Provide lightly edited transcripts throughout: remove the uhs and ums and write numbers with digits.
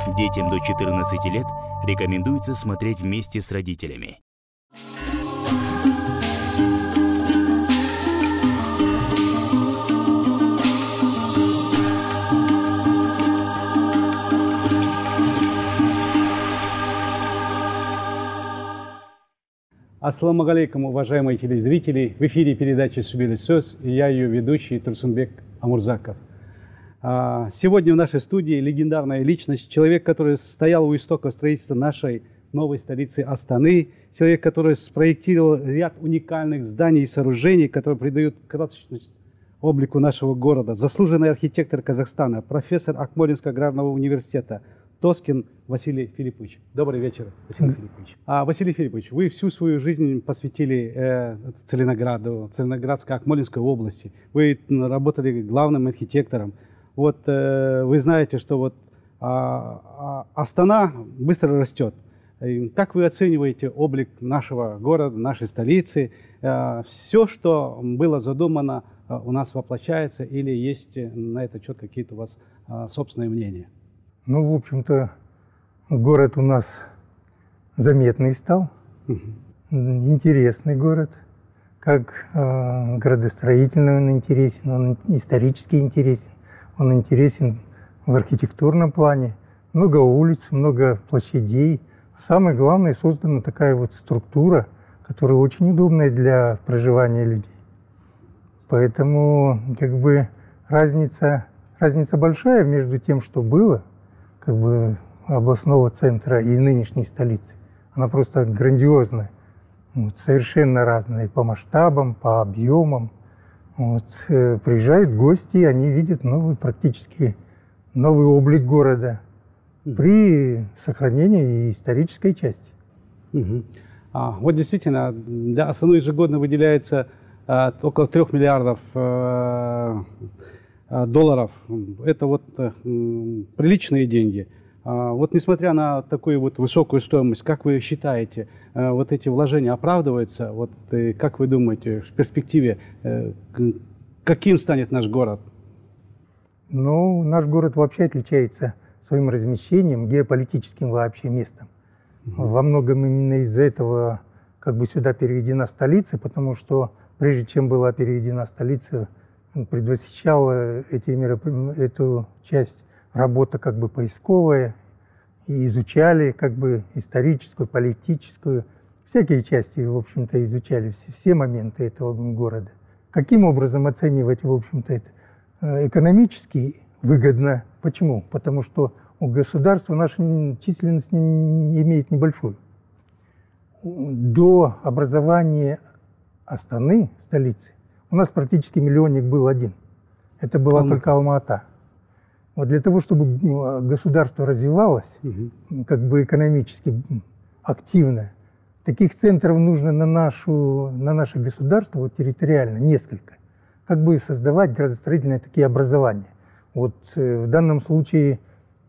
Детям до 14 лет рекомендуется смотреть вместе с родителями. Ассаламу алейкум, уважаемые телезрители! В эфире передача «Субили Сөз» и я ее ведущий Турсунбек Амурзаков. Сегодня в нашей студии легендарная личность, человек, который стоял у истоков строительства нашей новой столицы Астаны, человек, который спроектировал ряд уникальных зданий и сооружений, которые придают красочность облику нашего города, заслуженный архитектор Казахстана, профессор Акмолинского аграрного университета Тоскин Василий Филиппович. Добрый вечер, Василий Филиппович. Василий Филиппович, вы всю свою жизнь посвятили Целинограду, Целиноградской Акмолинской области. Вы работали главным архитектором. Вот вы знаете, что вот Астана быстро растет. Как вы оцениваете облик нашего города, нашей столицы? Все, что было задумано, у нас воплощается или есть на этот счет какие-то у вас собственные мнения? Ну, в общем-то, город у нас заметный стал, интересный город. Как градостроительно он интересен, он исторически интересен, он интересен в архитектурном плане. Много улиц, много площадей. Самое главное, создана такая вот структура, которая очень удобная для проживания людей. Поэтому, как бы, разница большая между тем, что было, как бы, областного центра и нынешней столицы. Она просто грандиозная, вот, совершенно разная по масштабам, по объемам. Вот, приезжают гости, они видят практически новый облик города при сохранении исторической части. Вот действительно, для Астаны ежегодно выделяется около 3 миллиардов долларов. Это вот приличные деньги. Вот несмотря на такую вот высокую стоимость, как вы считаете, вот эти вложения оправдываются? Вот как вы думаете, в перспективе, каким станет наш город? Ну, наш город вообще отличается своим размещением, геополитическим вообще местом. Во многом именно из-за этого как бы сюда переведена столица, потому что прежде чем была переведена столица, предвосхищала эту часть работа как бы поисковая, и изучали как бы историческую, политическую, всякие части, в общем-то, изучали все моменты этого города. Каким образом оценивать, в общем-то, это? Экономически выгодно. Почему? Потому что у государства наша численность имеет небольшую. До образования Астаны, столицы, у нас практически миллионник был один. Это была только Алма-Ата. Вот для того, чтобы государство развивалось, как бы экономически активно, таких центров нужно на наше государство, вот территориально, несколько. Как бы создавать градостроительные такие образования. Вот в данном случае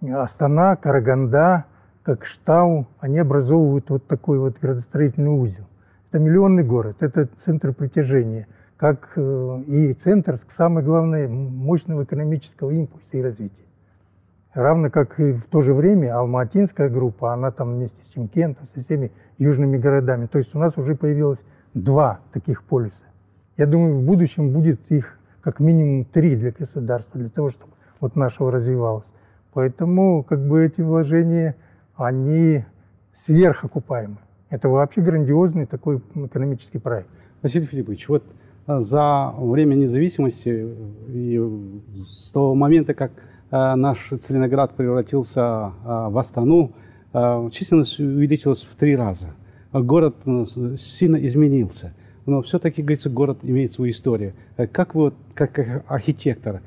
Астана, Караганда, как Штау, они образовывают вот такой вот градостроительный узел. Это миллионный город, это центр притяжения, как и центр, самое главное, мощного экономического импульса и развития. Равно как и в то же время Алма-Атинская группа, она там вместе с Чимкентом, со всеми южными городами. То есть у нас уже появилось 2 таких полюса. Я думаю, в будущем будет их как минимум 3 для государства, для того, чтобы вот нашего развивалось. Поэтому как бы эти вложения, они сверхокупаемы. Это вообще грандиозный такой экономический проект. Василий Филиппович, вот за время независимости и с того момента, как наш Целиноград превратился в Астану, численность увеличилась в 3 раза. Город сильно изменился. Но все-таки, говорится, город имеет свою историю. Как вы, как архитектор,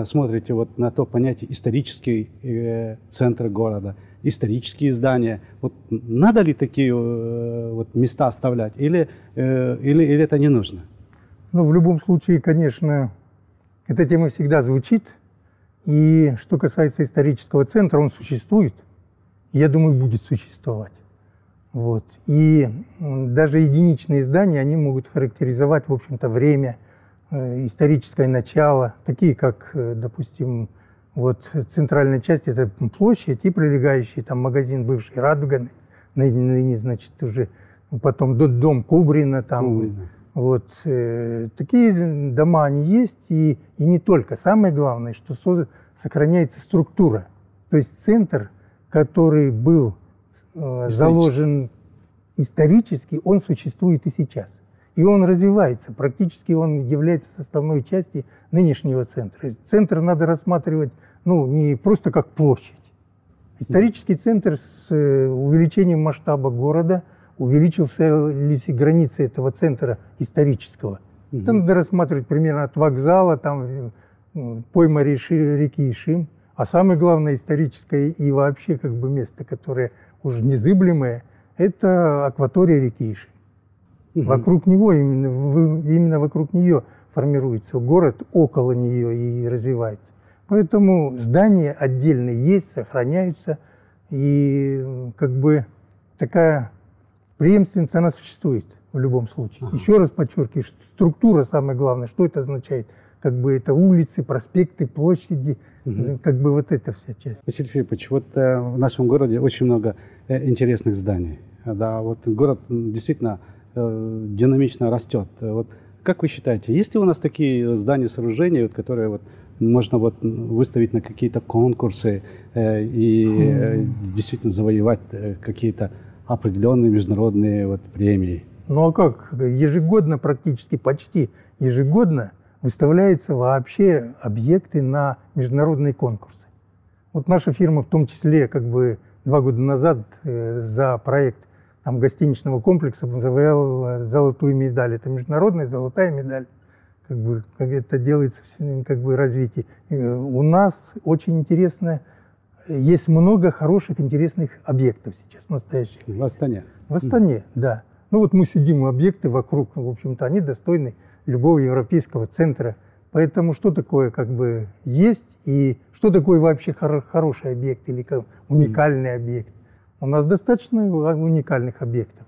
смотрите вот на то понятие исторический центр города, исторические здания? Вот надо ли такие вот места оставлять или это не нужно? Ну, в любом случае, конечно, эта тема всегда звучит. И что касается исторического центра, он существует. Я думаю, будет существовать. Вот. И даже единичные здания, они могут характеризовать, в общем-то, время, историческое начало, такие как, допустим, Вот центральная часть – это площадь и прилегающий там магазин бывший «Радуга», ныне, значит, уже потом дом Кубрина там. Вот такие дома они есть, и не только. Самое главное, что сохраняется структура. То есть центр, который был заложен исторически, он существует и сейчас. И он развивается. Практически он является составной частью нынешнего центра. Центр надо рассматривать не просто как площадь. Исторический центр с увеличением масштаба города, увеличились границы этого центра исторического. Это надо рассматривать примерно от вокзала, там пойма реки Ишим. А самое главное историческое и вообще как бы место, которое уже незыблемое, это акватория реки Ишим. Вокруг него, именно вокруг нее формируется город, около нее и развивается. Поэтому здания отдельные есть, сохраняются, и как бы такая преемственность, она существует в любом случае. Еще раз подчеркиваю, структура самое главное, что это означает. Как бы это улицы, проспекты, площади, как бы вот эта вся часть. Василий Филиппович, вот в нашем городе очень много интересных зданий. Да, вот город действительно динамично растет. Вот как вы считаете, есть ли у нас такие здания, сооружения, вот, которые вот можно вот выставить на какие-то конкурсы и действительно завоевать какие-то определенные международные вот премии? Ну а как? Ежегодно, практически почти ежегодно выставляются вообще объекты на международные конкурсы. Вот наша фирма в том числе как бы 2 года назад за проект там, гостиничного комплекса завоевала золотую медаль. Это международная золотая медаль. Как это делается как бы развитие. У нас очень интересно, есть много хороших, интересных объектов сейчас, настоящих. В Астане? В Астане, да. Ну вот мы сидим, объекты вокруг, в общем-то, они достойны любого европейского центра. Поэтому что такое как бы есть и что такое вообще хороший объект или как уникальный объект? У нас достаточно уникальных объектов.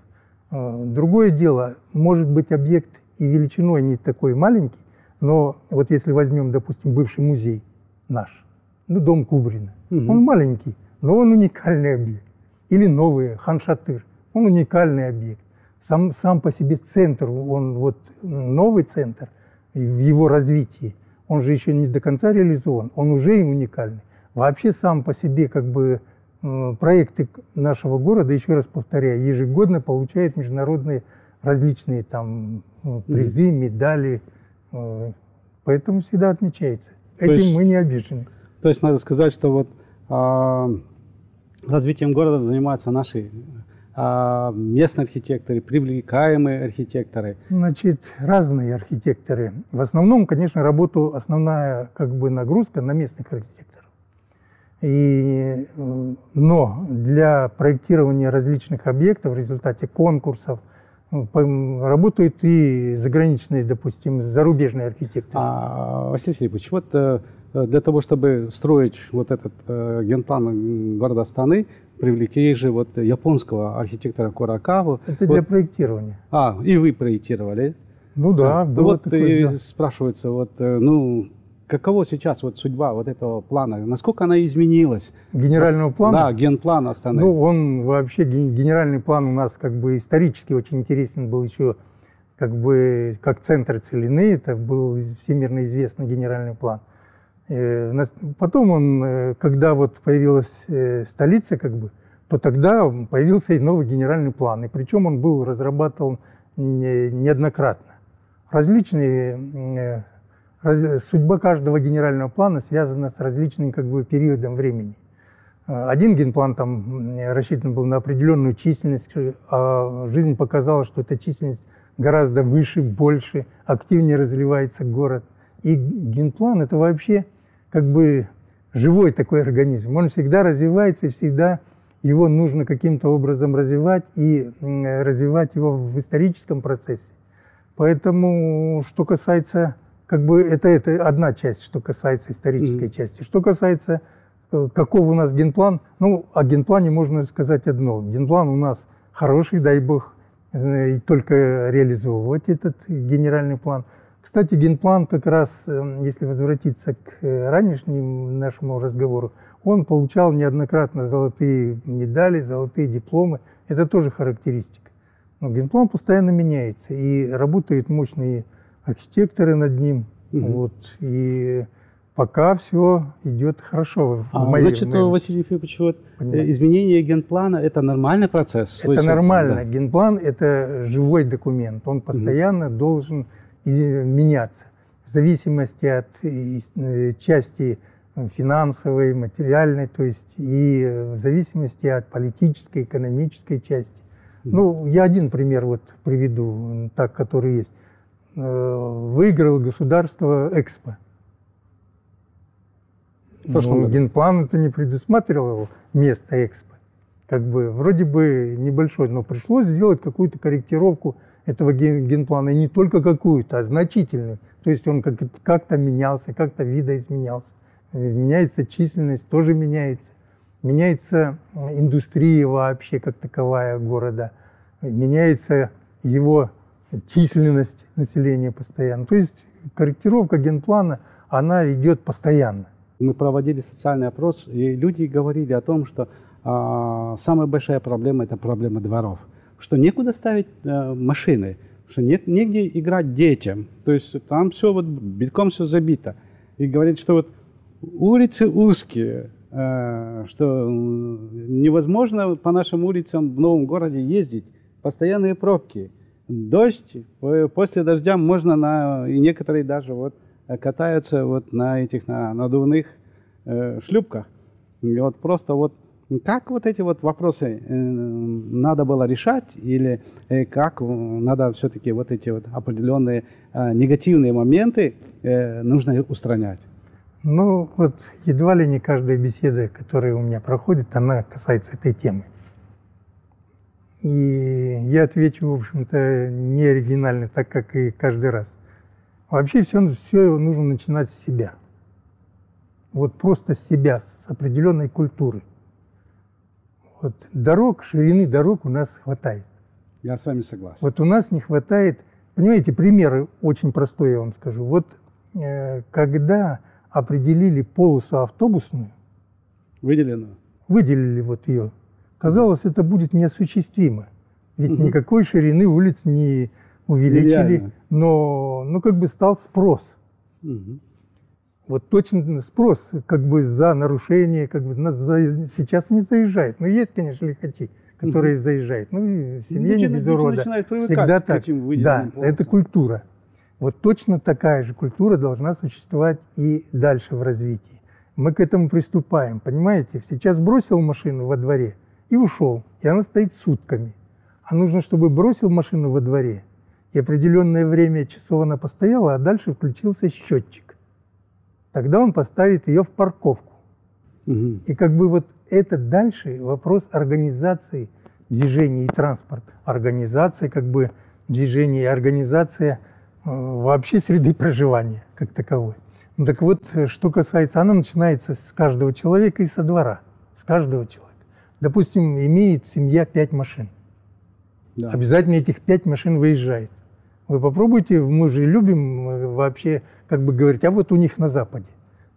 Другое дело, может быть объект и величиной не такой маленький, но вот если возьмем, допустим, бывший музей наш, дом Кубрина, он маленький, но он уникальный объект. Или новый Хан-Шатыр, он уникальный объект. Сам по себе центр, он вот новый центр в его развитии, он же еще не до конца реализован, он уже уникальный. Вообще сам по себе как бы проекты нашего города, еще раз повторяю, ежегодно получают международные различные там призы, медали, поэтому всегда отмечается. Этим мы не обижены. То есть надо сказать, что вот развитием города занимаются наши местные архитекторы, привлекаемые архитекторы. Значит, разные архитекторы. В основном, конечно, основная как бы нагрузка на местных архитекторов. Но для проектирования различных объектов в результате конкурсов работают и заграничные, допустим, зарубежные архитекторы. Василий Филиппович, вот для того, чтобы строить вот этот генплан города Астаны, привлекли же вот японского архитектора Куракаву. Это для проектирования. И вы проектировали? Ну да, было вот такое, и да. Спрашивается, вот, каково сейчас вот судьба вот этого плана? Насколько она изменилась? Генерального плана? Да, генплан Астаны. Он вообще, генеральный план у нас как бы исторически очень интересен был еще как бы как центр целины. Это был всемирно известный генеральный план. Потом он, когда вот появилась столица, как бы, то тогда появился и новый генеральный план. И причем он был разрабатыван неоднократно. Судьба каждого генерального плана связана с различным как бы периодом времени. Один генплан там рассчитан был на определенную численность, а жизнь показала, что эта численность гораздо выше, больше, активнее развивается город. И генплан – это вообще как бы живой такой организм. Он всегда развивается, и всегда его нужно каким-то образом развивать, и развивать его в историческом процессе. Поэтому, что касается, как бы, это одна часть, что касается исторической части. Что касается, каков у нас генплан, о генплане можно сказать одно. Генплан у нас хороший, дай бог, и только реализовывать этот генеральный план. Кстати, генплан как раз, если возвратиться к ранешнему нашему разговору, он получал неоднократно золотые медали, золотые дипломы. Это тоже характеристика. Но генплан постоянно меняется, и работают мощные архитекторы над ним. Вот, и пока все идет хорошо. Значит, Василий Филиппович, вот изменение генплана – это нормальный процесс? Это нормально. Да. Генплан – это живой документ. Он постоянно должен меняться в зависимости от части финансовой, материальной, то есть и в зависимости от политической, экономической части. Ну, я один пример вот приведу, так, который есть. Выиграл государство Экспо. Генплан это не предусматривал место Экспо. Как бы вроде бы небольшой, но пришлось сделать какую-то корректировку этого генплана. И не только какую-то, а значительную. То есть он как-то менялся, как-то видоизменялся. Меняется численность, тоже меняется. Меняется индустрия вообще как таковая города. Меняется его численность населения постоянно. То есть корректировка генплана, она идет постоянно. Мы проводили социальный опрос, и люди говорили о том, что самая большая проблема – это проблема дворов. Что некуда ставить машины, что негде играть детям. То есть там все вот битком все забито. И говорит, что вот улицы узкие, что невозможно по нашим улицам в новом городе ездить, постоянные пробки. Дождь, после дождя можно и некоторые даже вот катаются вот на этих надувных шлюпках. И вот просто вот как вот эти вот вопросы надо было решать, или как надо все-таки вот эти вот определенные негативные моменты нужно устранять? Ну вот едва ли не каждая беседа, которая у меня проходит, она касается этой темы. И я отвечу, в общем-то, не оригинально, так как и каждый раз. Вообще все нужно начинать с себя. Вот просто с себя, с определенной культуры. Вот дорог, ширины дорог у нас хватает. Я с вами согласен. Вот у нас не хватает, понимаете, примеры очень простой, я вам скажу. Вот когда определили полосу автобусную, выделили вот ее, казалось, это будет неосуществимо. Ведь никакой ширины улиц не увеличили, но как бы стал спрос. Вот точно спрос как бы за нарушение, как бы сейчас не заезжает. Но есть, конечно, лихачи, которые заезжают. Ну и в семье не без урода. Всегда так. Да, это культура. Вот точно такая же культура должна существовать и дальше в развитии. Мы к этому приступаем, понимаете? Сейчас бросил машину во дворе и ушел, и она стоит сутками. А нужно, чтобы бросил машину во дворе, и определенное время часов она постояла, а дальше включился счетчик. Тогда он поставит ее в парковку. И как бы вот это дальше вопрос организации движения и транспорта. Организация как бы движения и организация вообще среды проживания как таковой. Ну так вот, что касается, она начинается с каждого человека и со двора, с каждого человека. Допустим, имеет семья 5 машин. Да. Обязательно этих 5 машин выезжает. Вы попробуйте, мы же любим вообще, как бы говорить, а вот у них на Западе.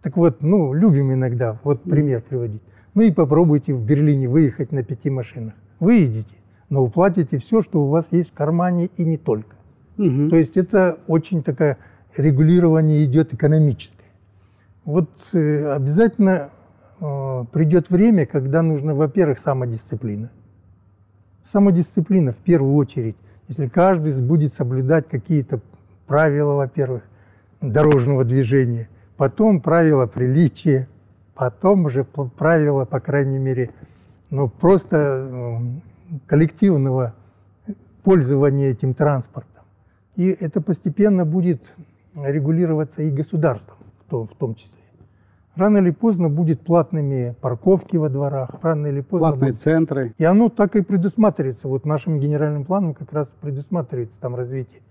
Так вот, ну, любим иногда, вот пример приводить. Ну и попробуйте в Берлине выехать на 5 машинах. Выедете, но уплатите все, что у вас есть в кармане, и не только. То есть это очень такое регулирование идет экономическое. Вот обязательно придет время, когда нужно, во-первых, самодисциплина. Самодисциплина в первую очередь. Если каждый будет соблюдать какие-то правила, во-первых, дорожного движения, потом правила приличия, потом уже правила, по крайней мере, ну, просто коллективного пользования этим транспортом. И это постепенно будет регулироваться и государством в том числе. Рано или поздно будут платными парковки во дворах, рано или поздно платные центры. И оно так и предусматривается. Вот нашим генеральным планом как раз предусматривается там развитие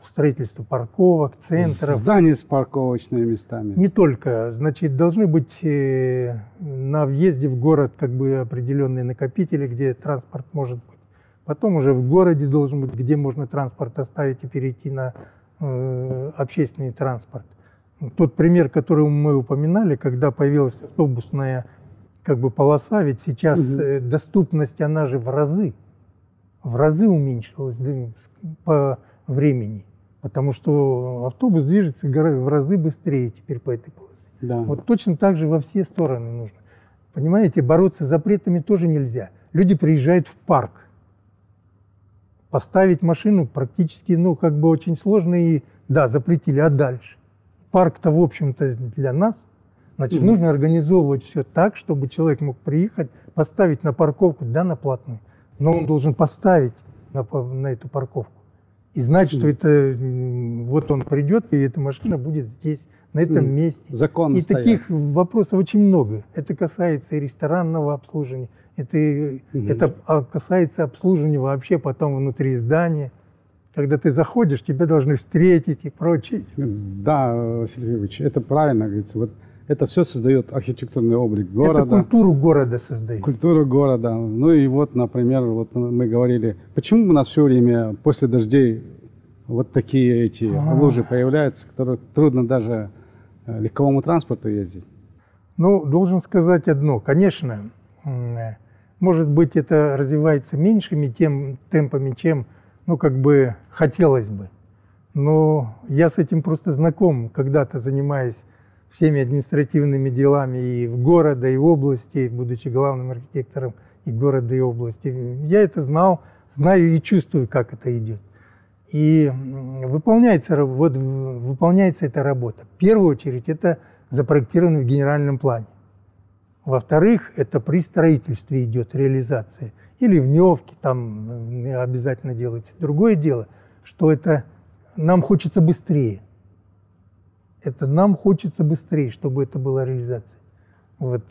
строительства парковок, центров. Зданий с парковочными местами. Не только. Значит, должны быть на въезде в город как бы определенные накопители, где транспорт может быть. Потом уже в городе должен быть, где можно транспорт оставить и перейти на общественный транспорт. Тот пример, который мы упоминали, когда появилась автобусная как бы полоса, ведь сейчас доступность, она же в разы уменьшилась по времени, потому что автобус движется в разы быстрее теперь по этой полосе. Да. Вот точно так же во все стороны нужно. Понимаете, бороться с запретами тоже нельзя. Люди приезжают в парк. Поставить машину практически, ну, как бы очень сложно, и да, запретили, а дальше? Парк-то, в общем-то, для нас. Значит, нужно организовывать все так, чтобы человек мог приехать, поставить на парковку, да, на платную, но он должен поставить на эту парковку. И знать, что это, вот он придет, и эта машина будет здесь, на этом месте. Законно и стоят. таких вопросов очень много. Это касается и ресторанного обслуживания, это касается обслуживания вообще потом внутри здания. Когда ты заходишь, тебя должны встретить и прочее. Да, Василий Юрьевич, это правильно, говорится. Вот это все создает архитектурный облик города. Это культуру города создает. Культуру города. Ну и вот, например, вот мы говорили, почему у нас все время после дождей вот такие эти лужи появляются, которые трудно даже легковому транспорту ездить? Ну, должен сказать одно. Конечно, может быть, это развивается меньшими темпами, чем, ну, как бы хотелось бы. Но я с этим просто знаком, когда-то занимаясь всеми административными делами и в города, и в области, будучи главным архитектором и города, и области. Я это знал, знаю и чувствую, как это идет. И выполняется эта работа. В первую очередь, это запроектировано в генеральном плане. Во-вторых, это при строительстве идет реализация. Или в Невке там обязательно делается. Другое дело, что это нам хочется быстрее. Это нам хочется быстрее, чтобы это была реализация. Вот,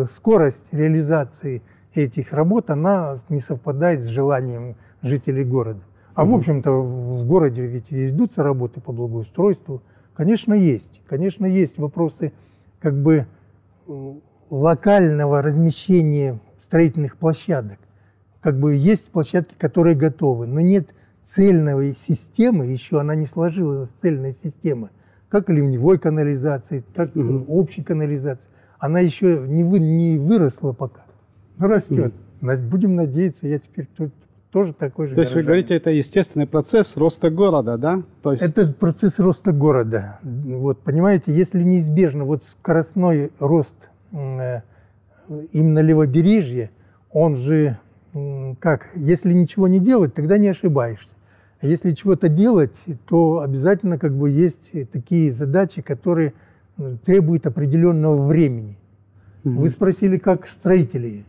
скорость реализации этих работ, она не совпадает с желанием жителей города. А в общем-то в городе ведь ведутся работы по благоустройству. Конечно, есть. Конечно, есть вопросы как бы локального размещения строительных площадок. Как бы есть площадки, которые готовы, но нет цельной системы, еще она не сложилась, цельная система, как ливневой канализации, так общей канализации. Она еще не выросла пока, но растет. Будем надеяться, я теперь тут тоже такой же. То есть вы говорите, это естественный процесс роста города, да? То есть... Это процесс роста города. Вот, понимаете, если неизбежно вот скоростной рост именно левобережья, он же как, если ничего не делать, тогда не ошибаешься. А если чего-то делать, то обязательно как бы есть такие задачи, которые требуют определенного времени. Вы спросили, как строители.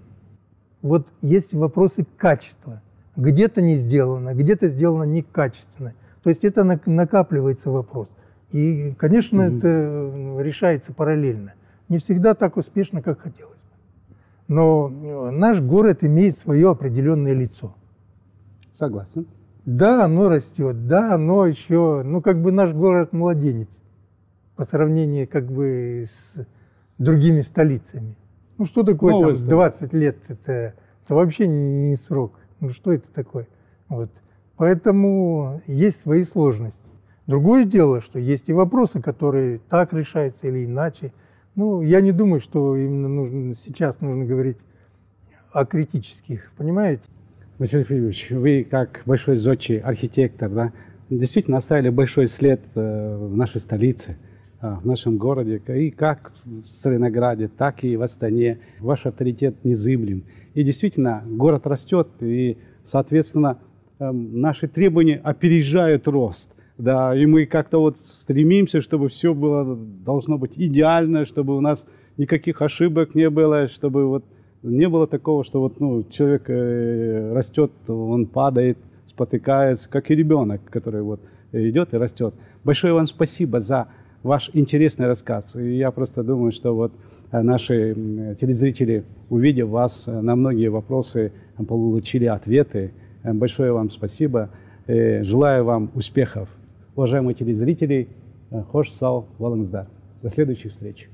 Вот есть вопросы качества. Где-то не сделано, где-то сделано некачественно. То есть это накапливается вопрос. И, конечно, это решается параллельно. Не всегда так успешно, как хотелось бы. Но наш город имеет свое определенное лицо. Согласен. Да, оно растет, да, оно еще, ну, как бы наш город младенец по сравнению как бы с другими столицами. Ну, что такое там 20 лет? Это вообще не срок. Ну, что это такое? Вот. Поэтому есть свои сложности. Другое дело, что есть и вопросы, которые так решаются или иначе. Ну, я не думаю, что именно сейчас нужно говорить о критических, понимаете? Василий Юрьевич, вы как большой зодчий архитектор, да, действительно оставили большой след в нашей столице, в нашем городе, и как в Целинограде, так и в Астане. Ваш авторитет незыблем. И действительно, город растет, и, соответственно, наши требования опережают рост. Да, и мы как-то вот стремимся, чтобы все было, должно быть идеально, чтобы у нас никаких ошибок не было, чтобы вот не было такого, что вот, ну, человек растет, он падает, спотыкается, как и ребенок, который вот идет и растет. Большое вам спасибо за ваш интересный рассказ. И я просто думаю, что вот наши телезрители, увидев вас, на многие вопросы получили ответы. Большое вам спасибо. Желаю вам успехов. Уважаемые телезрители, хош сау, валангздар. До следующих встреч.